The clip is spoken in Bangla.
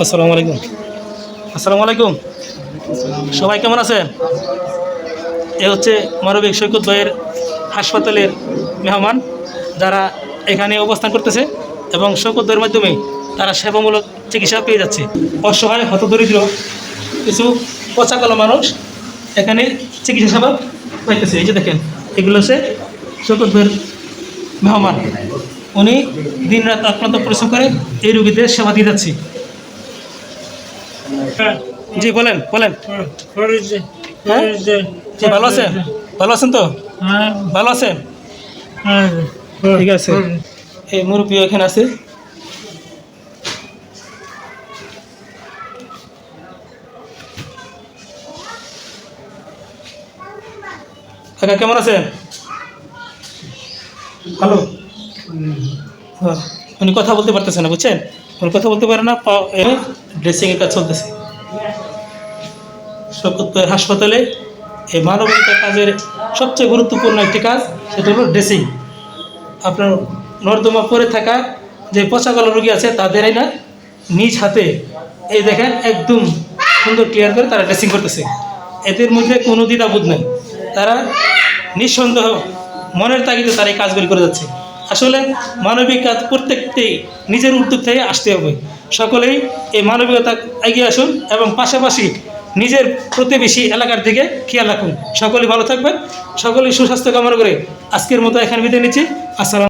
আসসালামু আলাইকুম। আসসালামু আলাইকুম। সবাই কেমন আছেন? এ হচ্ছে মানবিক সৈকত ভাইয়ের হাসপাতালের মেহমান, যারা এখানে অবস্থান করতেছে এবং সৈকত ভাইয়ের মাধ্যমে তারা সেবামূলক চিকিৎসা পেয়ে যাচ্ছে। অসহায় হতদরিদ্র কিছু পচাকলা মানুষ এখানে চিকিৎসা সেবা পাইতেছে। এই যে দেখেন, এগুলো হচ্ছে সৈকত ভাইয়ের মেহমান। উনি দিন রাত অক্লান্ত পরিশ্রম করে এই রোগীদের সেবা দিয়ে যাচ্ছে। জি বলেন বলেন। হ্যাঁ জি, ভালো আছেন? ভালো আছেন তো? ভালো আছেন? ঠিক আছে। এই মুরব্বী এখানে আছে। কাকা কেমন আছেন? ভালো। হ্যাঁ, উনি কথা বলতে পারতেছে না, বুঝছেন? উনি কথা বলতে পারে না, ড্রেসিংয়ের কাজ চলতেছে শওকত ভাইয়ের হাসপাতালে। এই মানবিকতার কাজের সবচেয়ে গুরুত্বপূর্ণ একটি কাজ, সেটা হলো ড্রেসিং। আপনার নর্দমা পড়ে থাকা যে পচাগলা রোগী আছে তাদেরই না নিজ হাতে এই দেখেন একদম সুন্দর ক্লিয়ার করে তারা ড্রেসিং করতেছে। এদের মধ্যে কোনো দ্বিধাবোধ নেই, তারা নিঃসন্দেহ মনের তাগিদে তারা এই কাজগুলি করে যাচ্ছে। আসলে মানবিক কাজ প্রত্যেককেই নিজের উদ্যোগ থেকে আসতে হবে। সকলেই এই মানবিকতা এগিয়ে আসুন এবং পাশাপাশি নিজের প্রতিবেশী এলাকার দিকে খেয়াল রাখুন। সকলেই ভালো থাকবেন, সকলেই সুস্বাস্থ্য কামনা করে আজকের মতো এখানে বিদায় নিচ্ছি। আসসালাম।